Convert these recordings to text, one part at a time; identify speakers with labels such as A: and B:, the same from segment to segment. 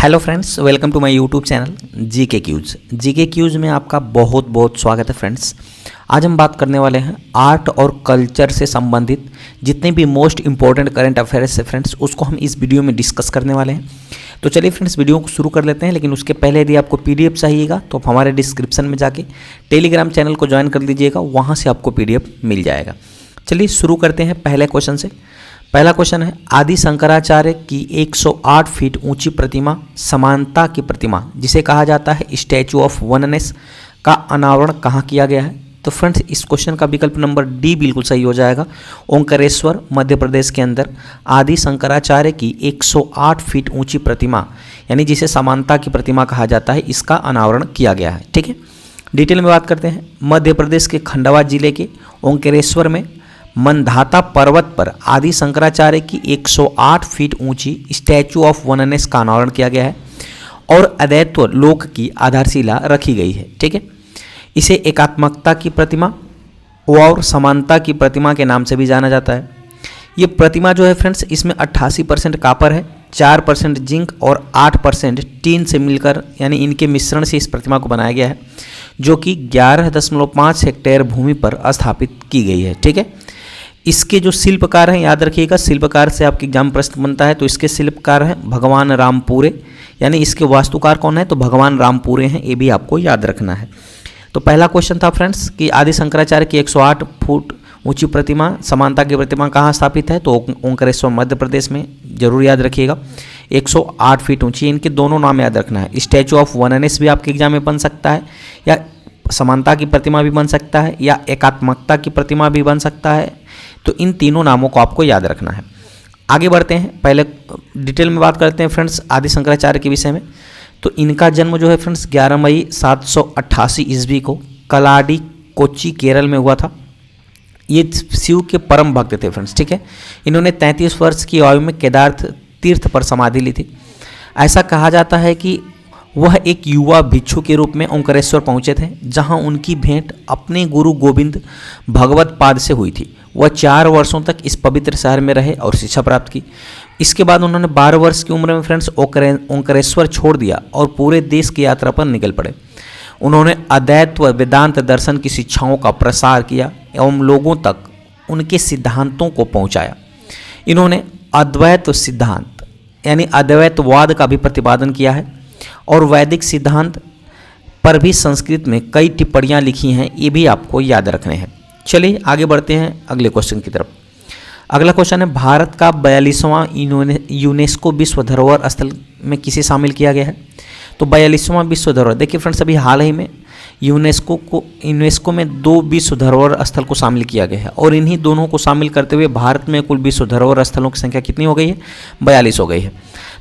A: Hello friends, welcome to my YouTube channel GK Ques. GK Ques में आपका बहुत बहुत स्वागत है फ्रेंड्स। आज हम बात करने वाले हैं आर्ट और कल्चर से संबंधित जितने भी मोस्ट इंपॉर्टेंट करंट अफेयर्स है फ्रेंड्स, उसको हम इस वीडियो में डिस्कस करने वाले हैं। तो चलिए फ्रेंड्स, वीडियो को शुरू कर लेते हैं। लेकिन उसके पहले यदि आपको पीडीएफ चाहिएगा तो आप हमारे डिस्क्रिप्शन में जाके टेलीग्राम चैनल को ज्वाइन कर लीजिएगा, वहाँ से आपको पीडीएफ मिल जाएगा। चलिए शुरू करते हैं पहले क्वेश्चन से। पहला क्वेश्चन है, आदि शंकराचार्य की 108 फीट ऊंची प्रतिमा समानता की प्रतिमा जिसे कहा जाता है स्टैचू ऑफ वननेस का अनावरण कहाँ किया गया है? तो फ्रेंड्स, इस क्वेश्चन का विकल्प नंबर डी बिल्कुल सही हो जाएगा। ओंकारेश्वर मध्य प्रदेश के अंदर आदि शंकराचार्य की 108 फीट ऊंची प्रतिमा यानी जिसे समानता की प्रतिमा कहा जाता है, इसका अनावरण किया गया है। ठीक है, डिटेल में बात करते हैं। मध्य प्रदेश के खंडवा जिले के ओंकारेश्वर में मंधाता पर्वत पर आदि शंकराचार्य की 108 फीट ऊंची स्टैचू ऑफ वननेस का अनावरण किया गया है और अद्वैत लोक की आधारशिला रखी गई है। ठीक है, इसे एकात्मकता की प्रतिमा और समानता की प्रतिमा के नाम से भी जाना जाता है। ये प्रतिमा जो है फ्रेंड्स, इसमें 88% कापर है, 4% जिंक और 8% टीन से मिलकर यानी इनके मिश्रण से इस प्रतिमा को बनाया गया है, जो कि 11.5 हेक्टेयर भूमि पर स्थापित की गई है। ठीक है, इसके जो शिल्पकार हैं, याद रखिएगा, शिल्पकार से आपके एग्जाम प्रश्न बनता है, तो इसके शिल्पकार हैं भगवान रामपुरे, यानी इसके वास्तुकार कौन है? तो भगवान रामपुरे हैं, ये भी आपको याद रखना है। तो पहला क्वेश्चन था फ्रेंड्स कि आदि शंकराचार्य की 108 फुट ऊंची प्रतिमा समानता की प्रतिमा कहाँ स्थापित है? तो ओंकारेश्वर मध्य प्रदेश में, जरूर याद रखिएगा। 108 फीट ऊंची, इनके दोनों नाम याद रखना है। स्टैचू ऑफ वननेस भी आपके एग्जाम में बन सकता है, या समानता की प्रतिमा भी बन सकता है, या एकात्मकता की प्रतिमा भी बन सकता है। तो इन तीनों नामों को आपको याद रखना है। आगे बढ़ते हैं, पहले डिटेल में बात करते हैं फ्रेंड्स आदि शंकराचार्य के विषय में। तो इनका जन्म जो है फ्रेंड्स 11 मई 788 ईस्वी को कलाडी कोच्चि केरल में हुआ था। ये शिव के परम भक्त थे फ्रेंड्स। ठीक है, इन्होंने 33 वर्ष की आयु में केदार तीर्थ पर समाधि ली थी। ऐसा कहा जाता है कि वह एक युवा भिक्षु के रूप में ओंकारेश्वर पहुंचे थे, जहां उनकी भेंट अपने गुरु गोविंद भगवत पाद से हुई थी। वह 4 वर्षों तक इस पवित्र शहर में रहे और शिक्षा प्राप्त की। इसके बाद उन्होंने 12 वर्ष की उम्र में फ्रेंड्स ओंकारेश्वर छोड़ दिया और पूरे देश की यात्रा पर निकल पड़े। उन्होंने अद्वैत व वेदांत दर्शन की शिक्षाओं का प्रसार किया एवं लोगों तक उनके सिद्धांतों को पहुंचाया। इन्होंने अद्वैत सिद्धांत यानी अद्वैतवाद का भी प्रतिपादन किया है और वैदिक सिद्धांत पर भी संस्कृत में कई टिप्पणियां लिखी हैं, ये भी आपको याद रखने हैं। चलिए आगे बढ़ते हैं अगले क्वेश्चन की तरफ। अगला क्वेश्चन है, भारत का 42वां यूनेस्को विश्व धरोहर स्थल में किसे शामिल किया गया है? तो 42वां विश्व धरोहर, देखिए फ्रेंड्स, अभी हाल ही में यूनेस्को में 2 विश्व धरोहर स्थल को शामिल किया गया है और इन्हीं दोनों को शामिल करते हुए भारत में कुल विश्व धरोहर स्थलों की संख्या कितनी हो गई है? 42 हो गई है।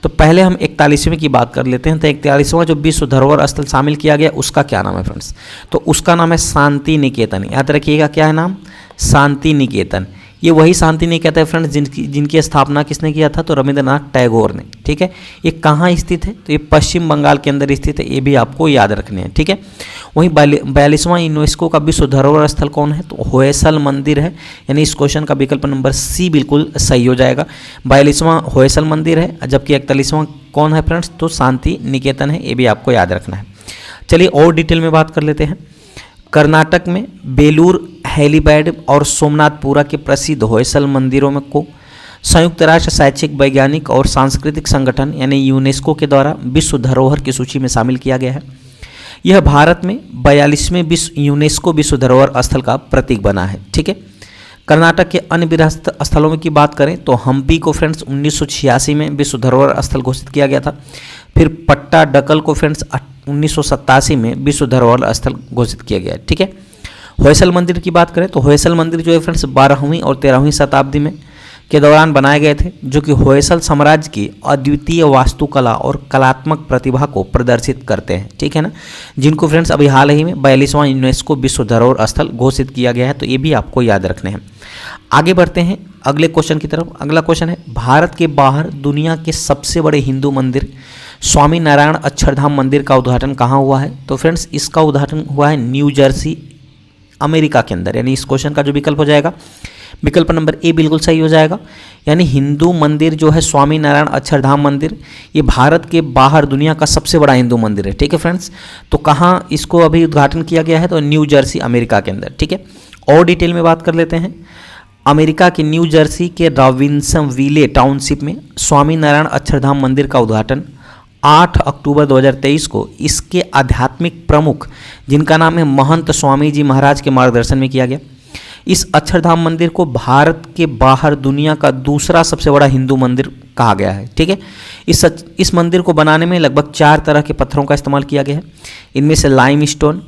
A: तो पहले हम 41वें की बात कर लेते हैं। तो 41वां जो विश्व धरोहर स्थल शामिल किया गया उसका क्या नाम है फ्रेंड्स? तो उसका नाम है शांति निकेतन। याद रखिएगा, क्या है नाम? शांति निकेतन। ये वही शांति निकेतन है फ्रेंड्स जिनकी स्थापना किसने किया था? तो रविंद्रनाथ टैगोर ने। ठीक है, ये कहाँ स्थित है? तो ये पश्चिम बंगाल के अंदर स्थित है, ये भी आपको याद रखने हैं। ठीक है, वहीं 42वां यूनेस्को का विश्व धरोहर स्थल कौन है? तो होयसल मंदिर है, यानी इस क्वेश्चन का विकल्प नंबर सी बिल्कुल सही हो जाएगा। 42वां होयसल मंदिर है, जबकि 41वां कौन है फ्रेंड्स? तो शांति निकेतन है, ये भी आपको याद रखना है। चलिए और डिटेल में बात कर लेते हैं। कर्नाटक में बेलूर हेलीपैड और सोमनाथपुरा के प्रसिद्ध होयसल मंदिरों में को संयुक्त राष्ट्र शैक्षिक वैज्ञानिक और सांस्कृतिक संगठन यानी यूनेस्को के द्वारा विश्व धरोहर की सूची में शामिल किया गया है। यह भारत में 42वें यूनेस्को विश्व धरोहर स्थल का प्रतीक बना है। ठीक है, कर्नाटक के अन्य विरासत स्थलों में की बात करें तो हम्पी को फ्रेंड्स 1986 में विश्व धरोहर स्थल घोषित किया गया था। फिर पट्टाडकल को फ्रेंड्स 1987 में विश्व धरोहर स्थल घोषित किया गया। ठीक है, होयसल मंदिर की बात करें तो होयसल मंदिर जो है फ्रेंड्स 12वीं और 13वीं शताब्दी में के दौरान बनाए गए थे, जो कि होयसल साम्राज्य की अद्वितीय वास्तुकला और कलात्मक प्रतिभा को प्रदर्शित करते हैं। ठीक है ना, जिनको फ्रेंड्स अभी हाल ही में 42वां यूनेस्को विश्व धरोहर स्थल घोषित किया गया है, तो ये भी आपको याद रखने हैं। आगे बढ़ते हैं अगले क्वेश्चन की तरफ। अगला क्वेश्चन है, भारत के बाहर दुनिया के सबसे बड़े हिंदू मंदिर स्वामी नारायण अक्षरधाम मंदिर का उद्घाटन कहाँ हुआ है? तो फ्रेंड्स, इसका उद्घाटन हुआ है न्यू जर्सी अमेरिका के अंदर, यानी इस क्वेश्चन का जो विकल्प हो जाएगा विकल्प नंबर ए बिल्कुल सही हो जाएगा। यानी हिंदू मंदिर जो है स्वामीनारायण अक्षरधाम मंदिर, ये भारत के बाहर दुनिया का सबसे बड़ा हिंदू मंदिर है। ठीक है फ्रेंड्स, तो कहाँ इसको अभी उद्घाटन किया गया है? तो न्यू जर्सी अमेरिका के अंदर। ठीक है, और डिटेल में बात कर लेते हैं। अमेरिका के न्यू जर्सी के रॉबिन्सनविले टाउनशिप में स्वामीनारायण अक्षरधाम मंदिर का उद्घाटन 8 अक्टूबर 2023 को इसके आध्यात्मिक प्रमुख, जिनका नाम है महंत स्वामी जी महाराज के मार्गदर्शन में किया गया। इस अक्षरधाम मंदिर को भारत के बाहर दुनिया का दूसरा सबसे बड़ा हिंदू मंदिर कहा गया है। ठीक है, इस मंदिर को बनाने में लगभग 4 तरह के पत्थरों का इस्तेमाल किया गया है। इनमें से lime stone,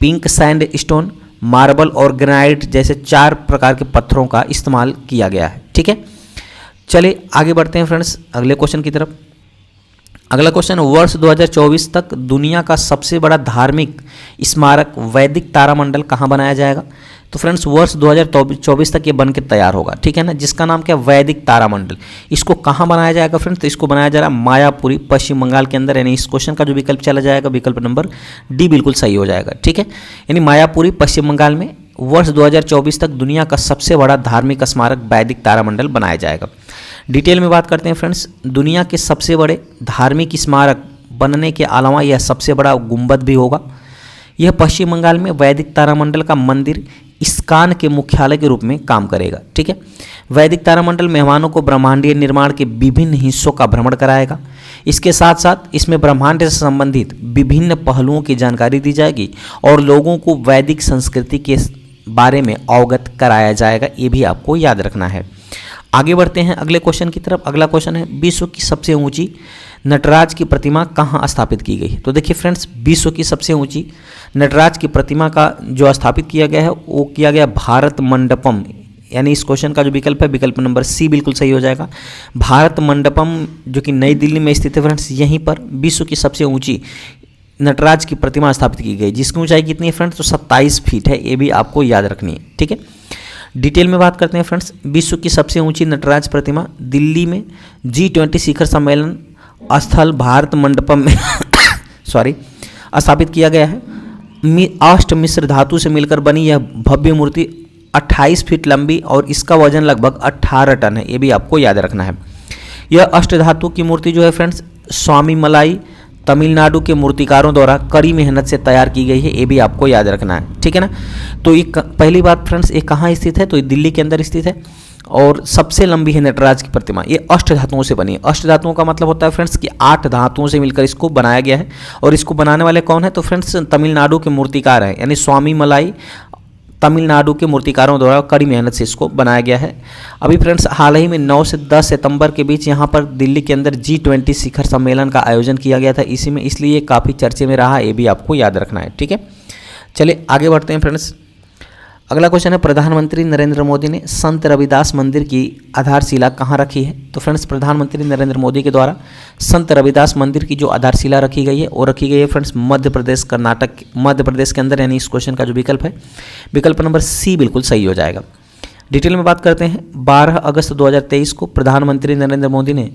A: pink sand stone, marble और ग्रेनाइट जैसे 4 प्रकार के पत्थरों का इस्तेमाल किया गया है। ठीक है, चलिए आगे बढ़ते हैं फ्रेंड्स अगले क्वेश्चन की तरफ। अगला क्वेश्चन, वर्ष 2024 तक दुनिया का सबसे बड़ा धार्मिक स्मारक वैदिक तारामंडल कहाँ बनाया जाएगा? तो फ्रेंड्स वर्ष 2024 तक ये बन के तैयार होगा। ठीक है ना, जिसका नाम क्या है? वैदिक तारामंडल। इसको कहाँ बनाया जाएगा फ्रेंड्स? तो इसको बनाया जा रहा है मायापुरी, पश्चिम बंगाल के अंदर। यानी इस क्वेश्चन का जो विकल्प चला जाएगा, विकल्प नंबर डी बिल्कुल सही हो जाएगा। ठीक है, यानी मायापुरी पश्चिम बंगाल में वर्ष 2024 तक दुनिया का सबसे बड़ा धार्मिक स्मारक वैदिक तारामंडल बनाया जाएगा। डिटेल में बात करते हैं फ्रेंड्स। दुनिया के सबसे बड़े धार्मिक स्मारक बनने के अलावा यह सबसे बड़ा गुंबद भी होगा। यह पश्चिम बंगाल में वैदिक तारामंडल का मंदिर इस्कान के मुख्यालय के रूप में काम करेगा। ठीक है, वैदिक तारामंडल मेहमानों को ब्रह्मांडीय निर्माण के विभिन्न हिस्सों का भ्रमण कराएगा। इसके साथ साथ इसमें ब्रह्मांड से संबंधित विभिन्न पहलुओं की जानकारी दी जाएगी और लोगों को वैदिक संस्कृति के बारे में अवगत कराया जाएगा। ये भी आपको याद रखना है। आगे बढ़ते हैं अगले क्वेश्चन की तरफ। अगला क्वेश्चन है, विश्व की सबसे ऊंची नटराज की प्रतिमा कहाँ स्थापित की गई है? तो देखिए फ्रेंड्स, विश्व की सबसे ऊंची नटराज की प्रतिमा का जो स्थापित किया गया है वो किया गया भारत मंडपम। यानी इस क्वेश्चन का जो विकल्प है, विकल्प नंबर सी बिल्कुल सही हो जाएगा। भारत मंडपम जो कि नई दिल्ली में स्थित है फ्रेंड्स, यहीं पर विश्व की सबसे ऊंची नटराज की प्रतिमा स्थापित की गई, जिसकी ऊंचाई कितनी है फ्रेंड्स? तो 27 फीट है। ये भी आपको याद रखनी है। ठीक है, डिटेल में बात करते हैं फ्रेंड्स। विश्व की सबसे ऊंची नटराज प्रतिमा दिल्ली में G20 शिखर सम्मेलन स्थल भारत मंडपम में स्थापित किया गया है। अष्ट मिश्र धातु से मिलकर बनी यह भव्य मूर्ति 28 फीट लंबी और इसका वजन लगभग 18 टन है। ये भी आपको याद रखना है। यह अष्ट धातु की मूर्ति जो है फ्रेंड्स, स्वामी मलाई तमिलनाडु के मूर्तिकारों द्वारा कड़ी मेहनत से तैयार की गई है। ये भी आपको याद रखना है। ठीक है ना, तो ये पहली बात फ्रेंड्स, ये कहाँ स्थित है? तो ये दिल्ली के अंदर स्थित है और सबसे लंबी है नटराज की प्रतिमा। ये अष्ट धातुओं से बनी है। अष्ट धातुओं का मतलब होता है फ्रेंड्स कि 8 धातुओं से मिलकर इसको बनाया गया है। और इसको बनाने वाले कौन है? तो फ्रेंड्स तमिलनाडु के मूर्तिकार हैं, यानी स्वामी मलाई तमिलनाडु के मूर्तिकारों द्वारा कड़ी मेहनत से इसको बनाया गया है। अभी फ्रेंड्स हाल ही में 9 से 10 सितंबर के बीच यहाँ पर दिल्ली के अंदर G20 शिखर सम्मेलन का आयोजन किया गया था इसी में, इसलिए काफ़ी चर्चे में रहा। ये भी आपको याद रखना है। ठीक है, चलिए आगे बढ़ते हैं फ्रेंड्स। अगला क्वेश्चन है, प्रधानमंत्री नरेंद्र मोदी ने संत रविदास मंदिर की आधारशिला कहाँ रखी है? तो फ्रेंड्स प्रधानमंत्री नरेंद्र मोदी के द्वारा संत रविदास मंदिर की जो आधारशिला रखी गई है वो रखी गई है फ्रेंड्स मध्य प्रदेश के अंदर। यानी इस क्वेश्चन का जो विकल्प है, विकल्प नंबर सी बिल्कुल सही हो जाएगा। डिटेल में बात करते हैं। 12 अगस्त 2023 को प्रधानमंत्री नरेंद्र मोदी ने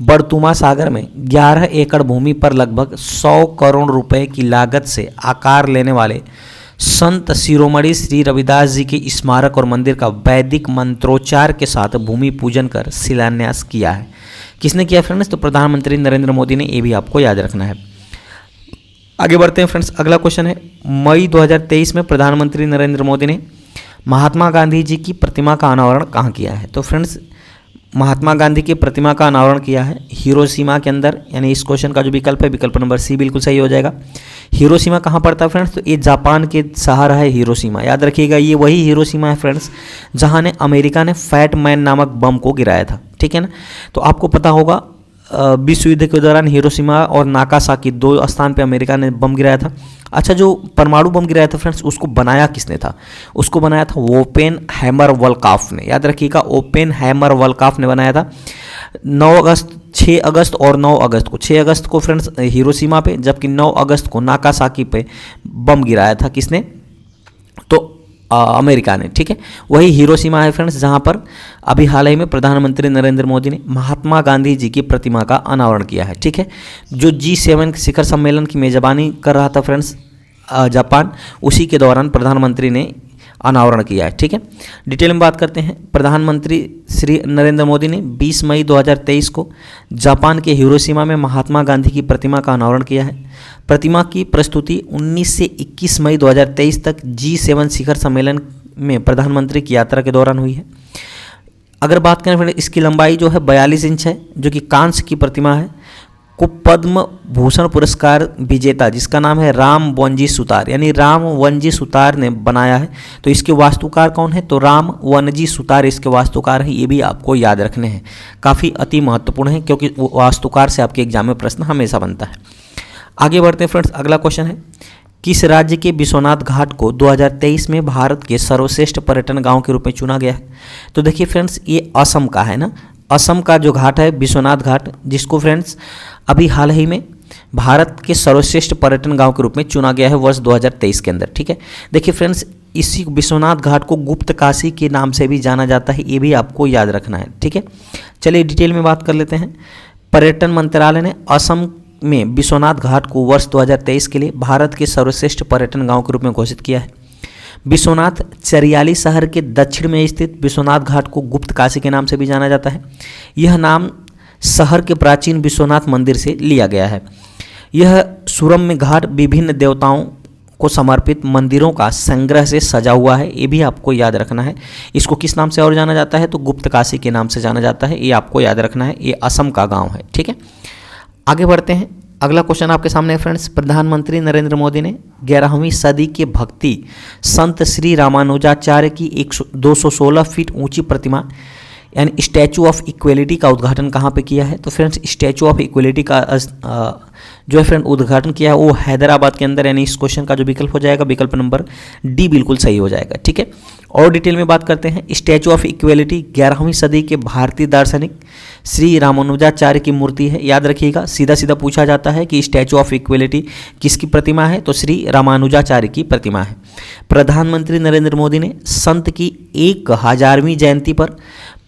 A: बड़तुमा सागर में 11 एकड़ भूमि पर लगभग 100 करोड़ रुपए की लागत से आकार लेने वाले संत शिरोमणि श्री रविदास जी के स्मारक और मंदिर का वैदिक मंत्रोच्चार के साथ भूमि पूजन कर शिलान्यास किया है। किसने किया फ्रेंड्स? तो प्रधानमंत्री नरेंद्र मोदी ने। ये भी आपको याद रखना है। आगे बढ़ते हैं फ्रेंड्स। अगला क्वेश्चन है, मई 2023 में प्रधानमंत्री नरेंद्र मोदी ने महात्मा गांधी जी की प्रतिमा का अनावरण कहाँ किया है? तो फ्रेंड्स महात्मा गांधी की प्रतिमा का अनावरण किया है हिरोशिमा के अंदर। यानी इस क्वेश्चन का जो विकल्प है, विकल्प नंबर सी बिल्कुल सही हो जाएगा। हिरोशिमा कहाँ पड़ता है फ्रेंड्स? तो ये जापान के शहर है हिरोशिमा। याद रखिएगा, ये वही हिरोशिमा है फ्रेंड्स जहाँ ने अमेरिका ने फैट मैन नामक बम को गिराया था। ठीक है ना, तो आपको पता होगा विश्व युद्ध के दौरान हिरोशिमा और नागासाकी 2 स्थान पे अमेरिका ने बम गिराया था। अच्छा, जो परमाणु बम गिराया था फ्रेंड्स, उसको बनाया किसने था? उसको बनाया था ओपेनहाइमर वोल्काफ ने। याद रखिएगा, ओपेनहाइमर वोल्काफ ने बनाया था। 6 अगस्त और 9 अगस्त को, 6 अगस्त को फ्रेंड्स हिरोशिमा पे, जबकि 9 अगस्त को नागासाकी पे बम गिराया था किसने? तो अमेरिका ने। ठीक है, वही हिरोशिमा है फ्रेंड्स जहां पर अभी हाल ही में प्रधानमंत्री नरेंद्र मोदी ने महात्मा गांधी जी की प्रतिमा का अनावरण किया है। ठीक है, जो G7 शिखर सम्मेलन की मेजबानी कर रहा था फ्रेंड्स जापान, उसी के दौरान प्रधानमंत्री ने अनावरण किया है। ठीक है, डिटेल में बात करते हैं। प्रधानमंत्री श्री नरेंद्र मोदी ने 20 मई 2023 को जापान के हिरोशिमा में महात्मा गांधी की प्रतिमा का अनावरण किया है। प्रतिमा की प्रस्तुति 19 से 21 मई 2023 तक G7 शिखर सम्मेलन में प्रधानमंत्री की यात्रा के दौरान हुई है। अगर बात करें फिर इसकी लंबाई जो है 42 इंच है, जो कि कांस्य की प्रतिमा है, को पद्म भूषण पुरस्कार विजेता जिसका नाम है राम वनजी सुतार, यानी राम वनजी सुतार ने बनाया है। तो इसके वास्तुकार कौन है? तो राम वनजी सुतार इसके वास्तुकार हैं। ये भी आपको याद रखने हैं, काफ़ी अति महत्वपूर्ण है क्योंकि वास्तुकार से आपके एग्जाम में प्रश्न हमेशा बनता है। आगे बढ़ते हैं फ्रेंड्स, अगला क्वेश्चन है, किस राज्य के विश्वनाथ घाट को 2023 में भारत के सर्वश्रेष्ठ पर्यटन गांव के रूप में चुना गया है? तो देखिए फ्रेंड्स, ये असम का है ना, असम का जो घाट है विश्वनाथ घाट, जिसको फ्रेंड्स अभी हाल ही में भारत के सर्वश्रेष्ठ पर्यटन गांव के रूप में चुना गया है वर्ष 2023 के अंदर। ठीक है, देखिए फ्रेंड्स, इसी विश्वनाथ घाट को गुप्त काशी के नाम से भी जाना जाता है, ये भी आपको याद रखना है। ठीक है, चलिए डिटेल में बात कर लेते हैं। पर्यटन मंत्रालय ने असम में विश्वनाथ घाट को वर्ष 2023 के लिए भारत के सर्वश्रेष्ठ पर्यटन गांव के रूप में घोषित किया है। विश्वनाथ चरियाली शहर के दक्षिण में स्थित विश्वनाथ घाट को गुप्त काशी के नाम से भी जाना जाता है। यह नाम शहर के प्राचीन विश्वनाथ मंदिर से लिया गया है। यह सुरम्य घाट विभिन्न देवताओं को समर्पित मंदिरों का संग्रह से सजा हुआ है, ये भी आपको याद रखना है। इसको किस नाम से और जाना जाता है? तो गुप्त काशी के नाम से जाना जाता है, ये आपको याद रखना है। ये असम का गाँव है। ठीक है, आगे बढ़ते हैं। अगला क्वेश्चन आपके सामने है फ्रेंड्स, प्रधानमंत्री नरेंद्र मोदी ने 11वीं सदी के भक्ति संत श्री रामानुजाचार्य की 216 फीट ऊंची प्रतिमा यानी स्टैचू ऑफ इक्वलिटी का उद्घाटन कहाँ पे किया है? तो फ्रेंड्स, स्टैचू ऑफ इक्वलिटी का जो है फ्रेंड उद्घाटन किया है वो हैदराबाद के अंदर, यानी इस क्वेश्चन का जो विकल्प हो जाएगा विकल्प नंबर डी बिल्कुल सही हो जाएगा। ठीक है, और डिटेल में बात करते हैं। स्टैचू ऑफ इक्वलिटी 11वीं सदी के भारतीय दार्शनिक श्री रामानुजाचार्य की मूर्ति है। याद रखिएगा, सीधा सीधा पूछा जाता है कि स्टैचू ऑफ इक्वलिटी किसकी प्रतिमा है? तो श्री रामानुजाचार्य की प्रतिमा है। प्रधानमंत्री नरेंद्र मोदी ने संत की 1000वीं जयंती पर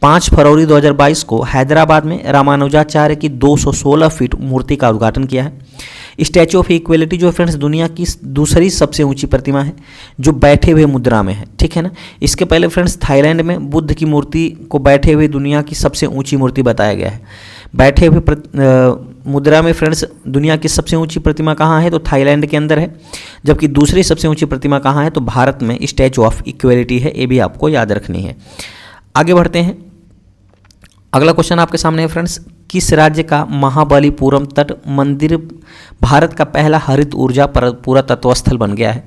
A: 5 फरवरी 2022 को हैदराबाद में रामानुजाचार्य की 216 फीट मूर्ति का उद्घाटन किया है। स्टैचू ऑफ इक्वलिटी जो फ्रेंड्स दुनिया की दूसरी सबसे ऊंची प्रतिमा है जो बैठे हुए मुद्रा में है। ठीक है ना, इसके पहले फ्रेंड्स थाईलैंड में बुद्ध की मूर्ति को बैठे हुए दुनिया की सबसे ऊंची मूर्ति बताया गया है। बैठे हुए मुद्रा में फ्रेंड्स दुनिया की सबसे ऊंची प्रतिमा कहाँ है? तो थाईलैंड के अंदर है। जबकि दूसरी सबसे ऊंची प्रतिमा कहाँ है? तो भारत में स्टैचू ऑफ इक्वलिटी है, ये भी आपको याद रखनी है। आगे बढ़ते हैं। अगला क्वेश्चन आपके सामने है फ्रेंड्स, किस राज्य का महाबलीपुरम तट मंदिर भारत का पहला हरित ऊर्जा पूरा तत्व बन गया है?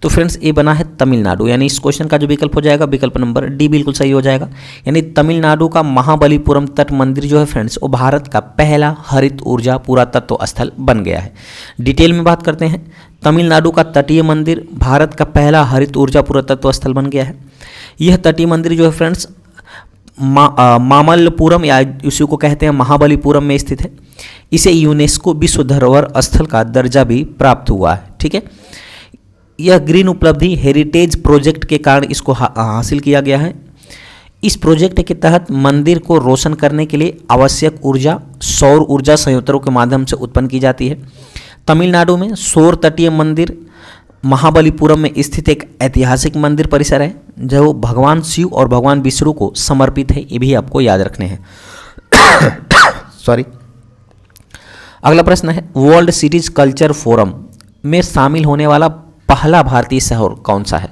A: तो फ्रेंड्स ये बना है तमिलनाडु, यानी इस क्वेश्चन का जो विकल्प हो जाएगा विकल्प नंबर डी बिल्कुल सही हो जाएगा। यानी तमिलनाडु का महाबलीपुरम तट मंदिर जो है फ्रेंड्स वो भारत का पहला हरित ऊर्जा पूरा तत्व स्थल बन गया है। डिटेल में बात करते हैं। तमिलनाडु का तटीय मंदिर भारत का पहला हरित ऊर्जा पूरा तत्व स्थल बन गया है। यह तटीय मंदिर जो है फ्रेंड्स मामल्लपुरम या इसी को कहते हैं महाबलीपुरम में स्थित है। इसे यूनेस्को विश्व धरोहर स्थल का दर्जा भी प्राप्त हुआ है। ठीक है, यह ग्रीन उपलब्धि हेरिटेज प्रोजेक्ट के कारण इसको हासिल किया गया है। इस प्रोजेक्ट के तहत मंदिर को रोशन करने के लिए आवश्यक ऊर्जा सौर ऊर्जा संयंत्रों के माध्यम से उत्पन्न की जाती है। तमिलनाडु में सौर तटीय मंदिर महाबलीपुरम में स्थित एक ऐतिहासिक मंदिर परिसर है जो भगवान शिव और भगवान विष्णु को समर्पित है, ये भी आपको याद रखने हैं। सॉरी। अगला प्रश्न है, वर्ल्ड सिटीज कल्चर फोरम में शामिल होने वाला पहला भारतीय शहर कौन सा है?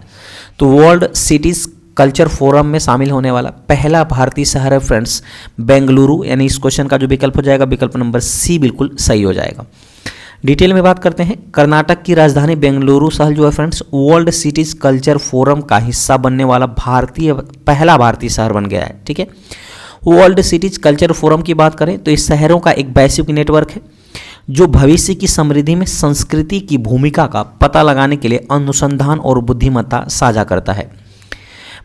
A: तो वर्ल्ड सिटीज कल्चर फोरम में शामिल होने वाला पहला भारतीय शहर है फ्रेंड्स बेंगलुरु, यानी इस क्वेश्चन का जो विकल्प हो जाएगा विकल्प नंबर सी बिल्कुल सही हो जाएगा। डिटेल में बात करते हैं। कर्नाटक की राजधानी बेंगलुरु शहर जो है friends world cities culture forum का हिस्सा बनने वाला पहला भारतीय शहर बन गया है। ठीक है, वर्ल्ड सिटीज कल्चर फोरम की बात करें तो इस शहरों का एक वैश्विक नेटवर्क है जो भविष्य की समृद्धि में संस्कृति की भूमिका का पता लगाने के लिए अनुसंधान और बुद्धिमत्ता साझा करता है।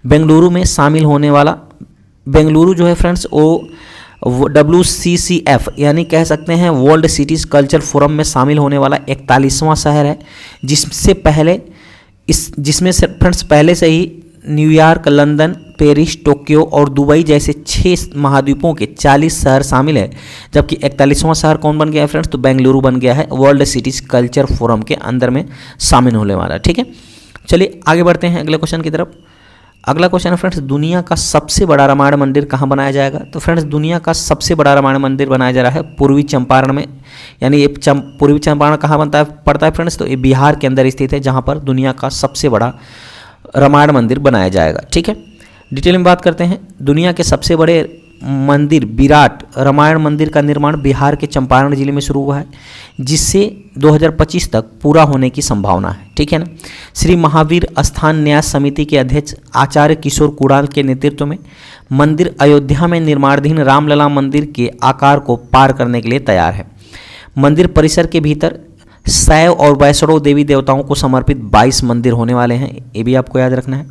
A: बेंगलुरु में शामिल होने वाला बेंगलुरु जो है फ्रेंड्स वो WCCF यानी कह सकते हैं वर्ल्ड सिटीज कल्चर फोरम में शामिल होने वाला 41वां शहर है, जिसमें से फ्रेंड्स पहले से ही न्यूयॉर्क, लंदन, पेरिस, टोक्यो और दुबई जैसे 6 महाद्वीपों के 40 शहर शामिल है। जबकि 41वां शहर कौन बन गया है फ्रेंड्स? तो बेंगलुरु बन गया है वर्ल्ड सिटीज कल्चर फोरम के अंदर में शामिल होने वाला। ठीक है, चलिए आगे बढ़ते हैं अगले क्वेश्चन की तरफ। अगला क्वेश्चन है फ्रेंड्स, दुनिया का सबसे बड़ा रामायण मंदिर कहाँ बनाया जाएगा? तो फ्रेंड्स दुनिया का सबसे बड़ा रामायण मंदिर बनाया जा रहा है पूर्वी चंपारण में। यानी ये पूर्वी चंपारण कहाँ पड़ता है फ्रेंड्स? तो ये बिहार के अंदर स्थित है, जहाँ पर दुनिया का सबसे बड़ा रामायण मंदिर बनाया जाएगा। ठीक है, डिटेल में बात करते हैं। दुनिया के सबसे बड़े मंदिर विराट रामायण मंदिर का निर्माण बिहार के चंपारण जिले में शुरू हुआ है, जिससे 2025 तक पूरा होने की संभावना है। ठीक है ना। श्री महावीर स्थान न्यास समिति के अध्यक्ष आचार्य किशोर कुणाल के नेतृत्व में मंदिर अयोध्या में निर्माणाधीन रामलला मंदिर के आकार को पार करने के लिए तैयार है। मंदिर परिसर के भीतर शैव और वैष्णव देवी देवताओं को समर्पित 22 मंदिर होने वाले हैं, ये भी आपको याद रखना है।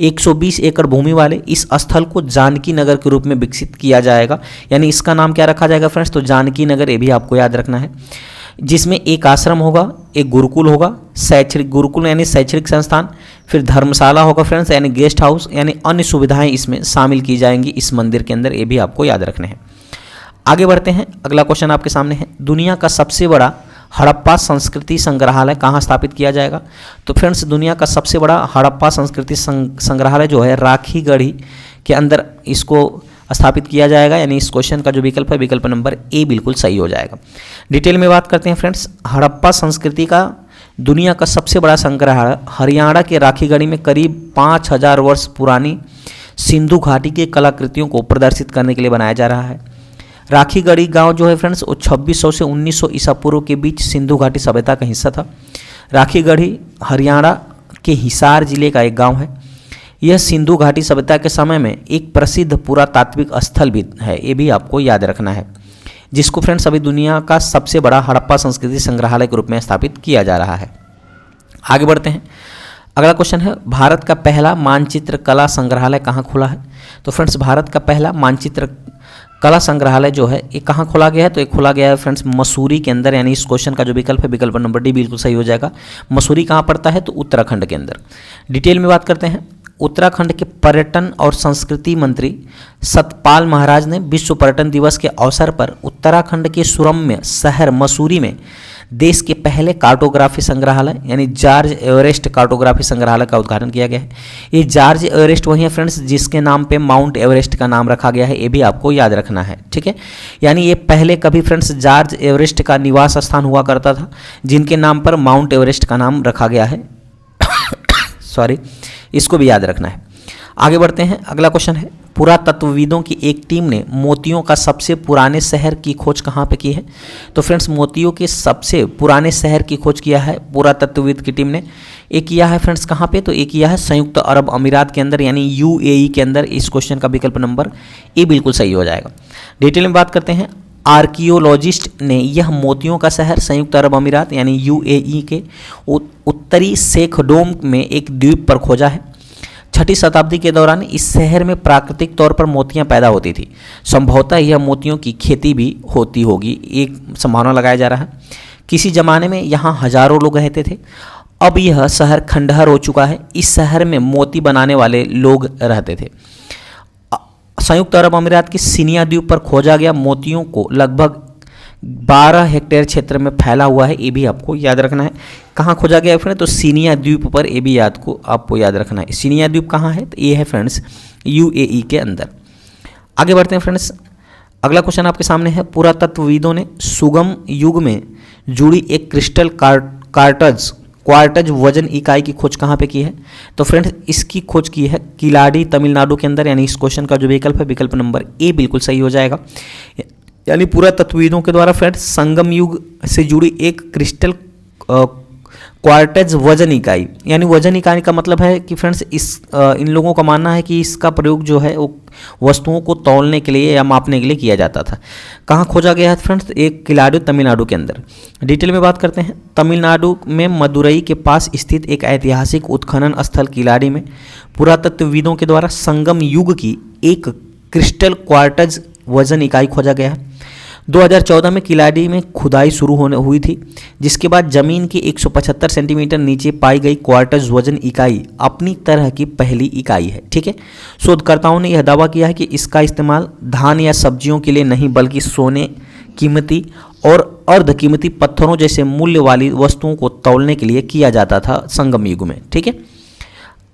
A: 120 एकड़ भूमि वाले इस स्थल को जानकी नगर के रूप में विकसित किया जाएगा। यानी इसका नाम क्या रखा जाएगा फ्रेंड्स? तो जानकी नगर, ये भी आपको याद रखना है। जिसमें एक आश्रम होगा, एक गुरुकुल होगा, शैक्षणिक गुरुकुल यानी शैक्षणिक संस्थान, फिर धर्मशाला होगा फ्रेंड्स यानी गेस्ट हाउस, यानी अन्य सुविधाएं इसमें शामिल की जाएंगी इस मंदिर के अंदर, ये भी आपको याद रखने हैं। आगे बढ़ते हैं, अगला क्वेश्चन आपके सामने है, दुनिया का सबसे बड़ा हड़प्पा संस्कृति संग्रहालय कहाँ स्थापित किया जाएगा? तो फ्रेंड्स दुनिया का सबसे बड़ा हड़प्पा संस्कृति संग्रहालय जो है राखीगढ़ी के अंदर इसको स्थापित किया जाएगा। यानी इस क्वेश्चन का जो विकल्प है, विकल्प नंबर ए बिल्कुल सही हो जाएगा। डिटेल में बात करते हैं फ्रेंड्स, हड़प्पा संस्कृति का दुनिया का सबसे बड़ा संग्रहालय हरियाणा के राखीगढ़ी में करीब 5000 वर्ष पुरानी सिंधु घाटी की कलाकृतियों को प्रदर्शित करने के लिए बनाया जा रहा है। राखीगढ़ी गांव जो है फ्रेंड्स वो 2600 से 1900 ईसा पूर्व के बीच सिंधु घाटी सभ्यता का हिस्सा था। राखीगढ़ी हरियाणा के हिसार जिले का एक गांव है। यह सिंधु घाटी सभ्यता के समय में एक प्रसिद्ध पुरातात्विक स्थल भी है, ये भी आपको याद रखना है, जिसको फ्रेंड्स अभी दुनिया का सबसे बड़ा हड़प्पा संस्कृति संग्रहालय के रूप में स्थापित किया जा रहा है। आगे बढ़ते हैं, अगला क्वेश्चन है, भारत का पहला मानचित्र कला संग्रहालय कहाँ खुला है? तो फ्रेंड्स भारत का पहला मानचित्र कला संग्रहालय जो है ये कहाँ खोला गया है? तो ये खोला गया है फ्रेंड्स मसूरी के अंदर। यानी इस क्वेश्चन का जो विकल्प है, विकल्प नंबर डी बिल्कुल सही हो जाएगा। मसूरी कहाँ पड़ता है? तो उत्तराखंड के अंदर। डिटेल में बात करते हैं, उत्तराखंड के पर्यटन और संस्कृति मंत्री सतपाल महाराज ने विश्व पर्यटन दिवस के अवसर पर उत्तराखंड के सुरम्य शहर मसूरी में देश के पहले कार्टोग्राफी संग्रहालय यानी जॉर्ज एवरेस्ट कार्टोग्राफी संग्रहालय का उद्घाटन किया गया है। ये जॉर्ज एवरेस्ट वही है फ्रेंड्स जिसके नाम पे माउंट एवरेस्ट का नाम रखा गया है, ये भी आपको याद रखना है। ठीक है, यानी ये पहले कभी फ्रेंड्स जॉर्ज एवरेस्ट का निवास स्थान हुआ करता था, जिनके नाम पर माउंट एवरेस्ट का नाम रखा गया है। सॉरी, इसको भी याद रखना है। आगे बढ़ते हैं, अगला क्वेश्चन है, पुरातत्वविदों की एक टीम ने मोतियों का सबसे पुराने शहर की खोज कहाँ पे की है? तो फ्रेंड्स मोतियों के सबसे पुराने शहर की खोज किया है पुरातत्वविद की टीम ने। एक किया है फ्रेंड्स कहाँ पे? तो एक किया है संयुक्त अरब अमीरात के अंदर यानी यूएई के अंदर। इस क्वेश्चन का विकल्प नंबर ए बिल्कुल सही हो जाएगा। डिटेल में बात करते हैं, आर्कियोलॉजिस्ट ने यह मोतियों का शहर संयुक्त अरब अमीरात यानी यूएई के उत्तरी शेखडोम में एक द्वीप पर खोजा है। 6ठी शताब्दी के दौरान इस शहर में प्राकृतिक तौर पर मोतियां पैदा होती थी। संभवतः यह मोतियों की खेती भी होती होगी, एक संभावना लगाया जा रहा है। किसी ज़माने में यहाँ हजारों लोग रहते थे, अब यह शहर खंडहर हो चुका है। इस शहर में मोती बनाने वाले लोग रहते थे। संयुक्त अरब अमीरात की सिनिया द्वीप पर खोजा गया मोतियों को लगभग 12 हेक्टेयर क्षेत्र में फैला हुआ है, ये भी आपको याद रखना है। कहाँ खोजा गया है फ्रेंड? तो सिनिया द्वीप पर, ये भी आपको याद रखना है। सिनिया द्वीप कहाँ है? तो ये है फ्रेंड्स यूएई के अंदर। आगे बढ़ते हैं फ्रेंड्स, अगला क्वेश्चन आपके सामने है, पुरातत्वविदों ने सुगम युग में जुड़ी एक क्रिस्टल क्वार्टज वजन इकाई की खोज कहाँ पे की है? तो फ्रेंड्स इसकी खोज की है किलाड़ी तमिलनाडु के अंदर। यानी इस क्वेश्चन का जो विकल्प है, विकल्प नंबर ए बिल्कुल सही हो जाएगा। यानी पुरातत्वविदों के द्वारा फ्रेंड्स संगम युग से जुड़ी एक क्रिस्टल क्वार्टज वजन इकाई, यानी वजन इकाई का मतलब है कि फ्रेंड्स इन लोगों का मानना है कि इसका प्रयोग जो है वो वस्तुओं को तौलने के लिए या मापने के लिए किया जाता था। कहाँ खोजा गया है फ्रेंड्स? एक किलाड़ी तमिलनाडु के अंदर। डिटेल में बात करते हैं, तमिलनाडु में मदुरई के पास स्थित एक ऐतिहासिक उत्खनन स्थल किलाड़ी में पुरातत्वविदों के द्वारा संगम युग की एक क्रिस्टल क्वार्टज वजन इकाई खोजा गया है। 2014 में किलाड़ी में खुदाई शुरू हुई थी, जिसके बाद जमीन के 175 सेंटीमीटर नीचे पाई गई क्वार्टज वजन इकाई अपनी तरह की पहली इकाई है। ठीक है, शोधकर्ताओं ने यह दावा किया है कि इसका इस्तेमाल धान या सब्जियों के लिए नहीं बल्कि सोने, कीमती और अर्धकीमती पत्थरों जैसे मूल्य वाली वस्तुओं को तौलने के लिए किया जाता था संगम युग में। ठीक है,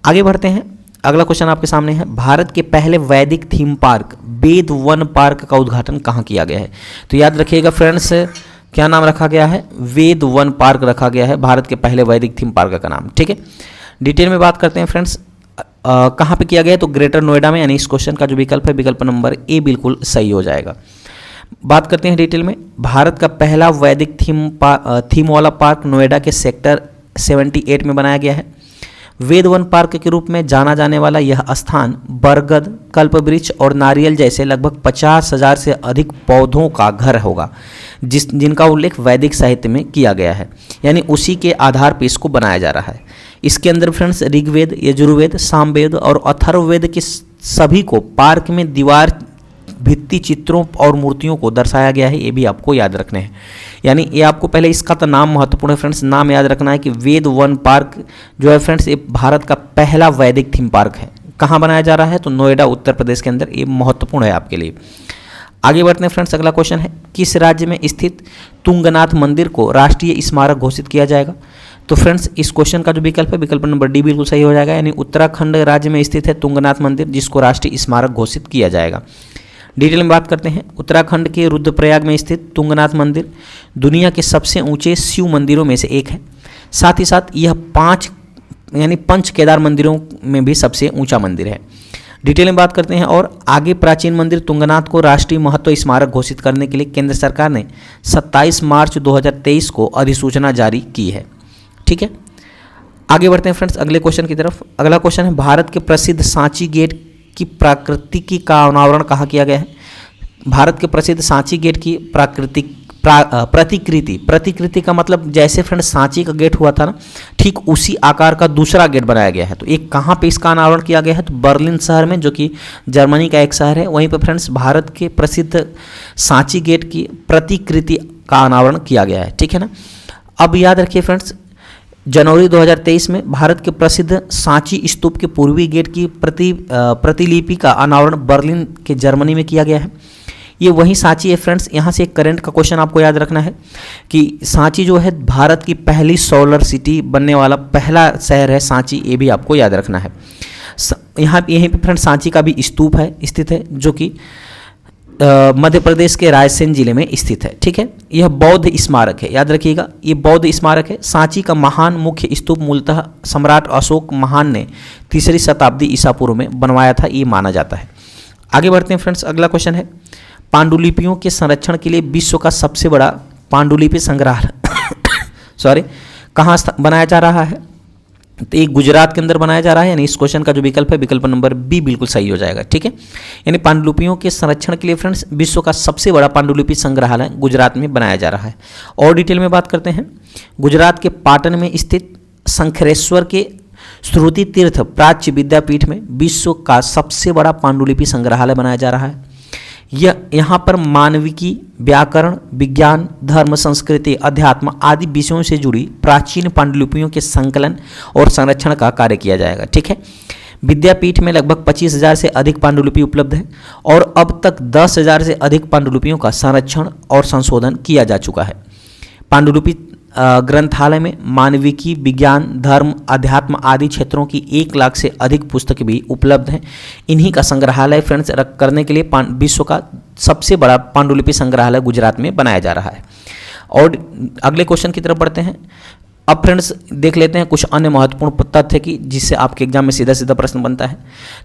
A: आगे बढ़ते हैं। अगला क्वेश्चन आपके सामने है, भारत के पहले वैदिक थीम पार्क वेद वन पार्क का उद्घाटन कहाँ किया गया है? तो याद रखिएगा फ्रेंड्स, क्या नाम रखा गया है? वेद वन पार्क रखा गया है भारत के पहले वैदिक थीम पार्क का नाम। ठीक है, डिटेल में बात करते हैं फ्रेंड्स, कहाँ पे किया गया है? तो ग्रेटर नोएडा में, यानी इस क्वेश्चन का जो विकल्प है विकल्प नंबर ए बिल्कुल सही हो जाएगा। बात करते हैं डिटेल में, भारत का पहला वैदिक थीम वाला पार्क नोएडा के सेक्टर 78 में बनाया गया है। वेद वन पार्क के रूप में जाना जाने वाला यह स्थान बरगद, कल्पवृक्ष और नारियल जैसे लगभग 50,000 से अधिक पौधों का घर होगा, जिनका उल्लेख वैदिक साहित्य में किया गया है, यानी उसी के आधार पर इसको बनाया जा रहा है। इसके अंदर फ्रेंड्स ऋग्वेद, यजुर्वेद, सामवेद और अथर्ववेद के सभी को पार्क में दीवार भित्ति चित्रों और मूर्तियों को दर्शाया गया है, ये भी आपको याद रखने हैं। यानी ये आपको पहले इसका तो नाम महत्वपूर्ण है फ्रेंड्स, नाम याद रखना है कि वेद वन पार्क जो है फ्रेंड्स ये भारत का पहला वैदिक थीम पार्क है। कहाँ बनाया जा रहा है? तो नोएडा उत्तर प्रदेश के अंदर, ये महत्वपूर्ण है आपके लिए। आगे बढ़ते हैं फ्रेंड्स, अगला क्वेश्चन है, किस राज्य में स्थित तुंगनाथ मंदिर को राष्ट्रीय स्मारक घोषित किया जाएगा? तो फ्रेंड्स इस क्वेश्चन का जो विकल्प है विकल्प नंबर डी बिल्कुल सही हो जाएगा, यानी उत्तराखंड राज्य में स्थित है तुंगनाथ मंदिर, जिसको राष्ट्रीय स्मारक घोषित किया जाएगा। डिटेल में बात करते हैं, उत्तराखंड के रुद्रप्रयाग में स्थित तुंगनाथ मंदिर दुनिया के सबसे ऊंचे शिव मंदिरों में से एक है। साथ ही साथ यह पंच केदार मंदिरों में भी सबसे ऊंचा मंदिर है। डिटेल में बात करते हैं और आगे, प्राचीन मंदिर तुंगनाथ को राष्ट्रीय महत्व स्मारक घोषित करने के लिए केंद्र सरकार ने 27 मार्च 2023 को अधिसूचना जारी की है। ठीक है, आगे बढ़ते हैं फ्रेंड्स अगले क्वेश्चन की तरफ। अगला क्वेश्चन है, भारत के प्रसिद्ध सांची गेट की प्राकृतिकी का अनावरण कहाँ किया गया है? भारत के प्रसिद्ध सांची गेट की प्रतिकृति का मतलब जैसे फ्रेंड सांची का गेट हुआ था ना, ठीक उसी आकार का दूसरा गेट बनाया गया है। तो एक कहाँ पे इसका अनावरण किया गया है? तो बर्लिन शहर में, जो कि जर्मनी का एक शहर है, वहीं पर फ्रेंड्स भारत के प्रसिद्ध सांची गेट की प्रतिकृति का अनावरण किया गया है। ठीक है ना, अब याद रखिए फ्रेंड्स, जनवरी 2023 में भारत के प्रसिद्ध सांची स्तूप के पूर्वी गेट की प्रतिलिपि का अनावरण बर्लिन के जर्मनी में किया गया है। ये वही सांची है फ्रेंड्स। यहाँ से एक करंट का क्वेश्चन आपको याद रखना है कि सांची जो है भारत की पहली सोलर सिटी बनने वाला पहला शहर है सांची, ये भी आपको याद रखना है। यहीं पे फ्रेंड्स सांची का भी स्तूप है स्थित है, जो कि मध्य प्रदेश के रायसेन जिले में स्थित है। ठीक है, यह बौद्ध स्मारक है, याद रखिएगा ये बौद्ध स्मारक है। सांची का महान मुख्य स्तूप मूलतः सम्राट अशोक महान ने 3री शताब्दी ईसा पूर्व में बनवाया था, ये माना जाता है। आगे बढ़ते हैं फ्रेंड्स, अगला क्वेश्चन है, पांडुलिपियों के संरक्षण के लिए विश्व का सबसे बड़ा पांडुलिपि संग्रहालय कहाँ बनाया जा रहा है? तो ये गुजरात के अंदर बनाया जा रहा है, यानी इस क्वेश्चन का जो विकल्प है विकल्प नंबर बी बिल्कुल सही हो जाएगा। ठीक है, यानी पांडुलिपियों के संरक्षण के लिए फ्रेंड्स विश्व का सबसे बड़ा पांडुलिपि संग्रहालय गुजरात में बनाया जा रहा है। और डिटेल में बात करते हैं, गुजरात के पाटन में स्थित शंकरेश्वर के श्रुति तीर्थ प्राच्य विद्यापीठ में विश्व का सबसे बड़ा पांडुलिपि संग्रहालय बनाया जा रहा है। यहाँ पर मानविकी, व्याकरण, विज्ञान, धर्म, संस्कृति, अध्यात्म आदि विषयों से जुड़ी प्राचीन पांडुलिपियों के संकलन और संरक्षण का कार्य किया जाएगा। ठीक है, विद्यापीठ में लगभग 25,000 से अधिक पांडुलिपि उपलब्ध है और अब तक 10,000 से अधिक पांडुलिपियों का संरक्षण और संशोधन किया जा चुका है। पांडुलिपि ग्रंथालय में मानविकी, विज्ञान, धर्म, अध्यात्म आदि क्षेत्रों की 1 लाख से अधिक पुस्तक भी उपलब्ध हैं। इन्हीं का संग्रहालय फ्रेंड्स करने के लिए विश्व का सबसे बड़ा पांडुलिपि संग्रहालय गुजरात में बनाया जा रहा है। और अगले क्वेश्चन की तरफ बढ़ते हैं। अब फ्रेंड्स देख लेते हैं कुछ अन्य महत्वपूर्ण तथ्य की, जिससे आपके एग्जाम में सीधा सीधा प्रश्न बनता है।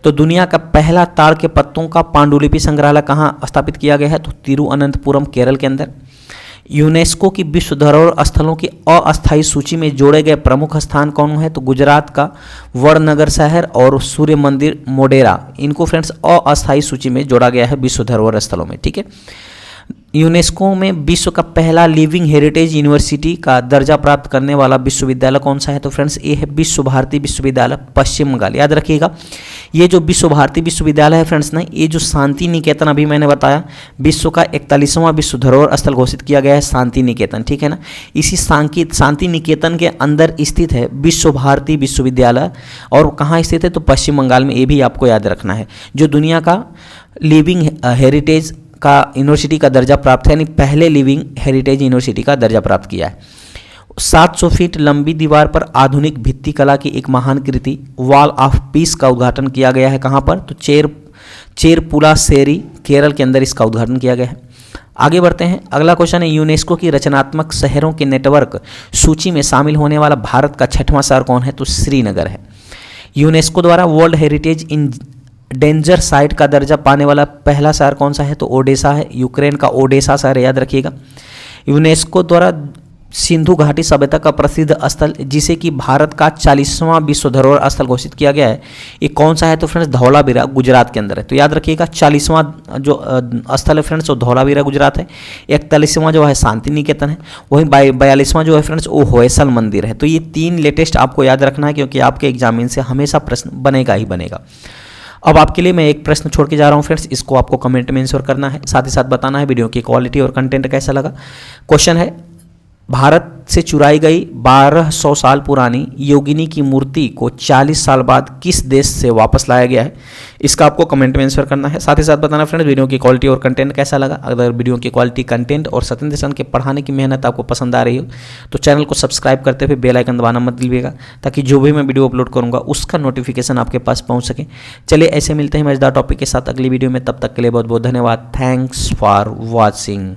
A: तो दुनिया का पहला ताड़ के पत्तों का पांडुलिपि संग्रहालय कहाँ स्थापित किया गया है? तो तिरुअनंतपुरम केरल के अंदर। यूनेस्को की विश्व धरोहर स्थलों की अस्थायी सूची में जोड़े गए प्रमुख स्थान कौन है? तो गुजरात का वड़नगर शहर और सूर्य मंदिर मोडेरा, इनको फ्रेंड्स अस्थायी सूची में जोड़ा गया है विश्व धरोहर स्थलों में। ठीक है, यूनेस्को में विश्व का पहला लिविंग हेरिटेज यूनिवर्सिटी का दर्जा प्राप्त करने वाला विश्वविद्यालय कौन सा है? तो फ्रेंड्स ये है विश्व भारती विश्वविद्यालय पश्चिम बंगाल। याद रखिएगा ये जो विश्व भारती विश्वविद्यालय है फ्रेंड्स ना, ये जो शांति निकेतन अभी मैंने बताया विश्व का 41वां विश्व धरोहर स्थल घोषित किया गया है शांति निकेतन। ठीक है ना, इसी शांति निकेतन के अंदर स्थित है विश्व भारती विश्वविद्यालय। और कहाँ स्थित है? तो पश्चिम बंगाल में, ये भी आपको याद रखना है। जो दुनिया का लिविंग हेरिटेज यूनिवर्सिटी का दर्जा प्राप्त है, यानी पहले लिविंग हेरिटेज यूनिवर्सिटी का दर्जा प्राप्त किया है। 700 फीट लंबी दीवार पर आधुनिक भित्ति कला की एक महान कृति वॉल ऑफ पीस का उद्घाटन किया गया है। कहाँ पर? तो चेरपुलासेरी केरल के अंदर इसका उद्घाटन किया गया है। आगे बढ़ते हैं। अगला क्वेश्चन है, यूनेस्को की रचनात्मक शहरों के नेटवर्क सूची में शामिल होने वाला भारत का 6वां शहर कौन है? तो श्रीनगर है। यूनेस्को द्वारा world heritage in danger site का दर्जा पाने वाला पहला शहर कौन सा है? तो ओडेसा है। यूक्रेन का ओडेसा शहर, याद रखिएगा। यूनेस्को द्वारा सिंधु घाटी सभ्यता का प्रसिद्ध स्थल जिसे कि भारत का 40वां विश्व धरोहर स्थल घोषित किया गया है, ये कौन सा है? तो फ्रेंड्स धौलावीरा गुजरात के अंदर है। तो याद रखिएगा 40वां जो स्थल है फ्रेंड्स वो धौलावीरा गुजरात है। 41वां जो है शांति निकेतन है। वहीं 42वां जो है फ्रेंड्स वो होयसल मंदिर है। तो ये 3 लेटेस्ट आपको याद रखना है, क्योंकि आपके एग्जामिन से हमेशा प्रश्न बनेगा ही बनेगा। अब आपके लिए मैं एक प्रश्न छोड़ के जा रहा हूँ फ्रेंड्स, इसको आपको कमेंट में आंसर करना है, साथ ही साथ बताना है वीडियो की क्वालिटी और कंटेंट कैसा लगा। क्वेश्चन है, भारत से चुराई गई 1200 साल पुरानी योगिनी की मूर्ति को 40 साल बाद किस देश से वापस लाया गया है? इसका आपको कमेंट में आंसर करना है, साथ ही साथ बताना फ्रेंड्स वीडियो की क्वालिटी और कंटेंट कैसा लगा। अगर वीडियो की क्वालिटी, कंटेंट और सत्येंद्र सर के पढ़ाने की मेहनत आपको पसंद आ रही हो तो चैनल को सब्सक्राइब करते हुए बेल आइकन दबाना मत भूलिएगा, ताकि जो भी मैं वीडियो अपलोड करूँगा उसका नोटिफिकेशन आपके पास पहुँच सके। चलिए ऐसे मिलते हैं मजेदार टॉपिक के साथ अगली वीडियो में, तब तक के लिए बहुत बहुत धन्यवाद। Thanks for watching.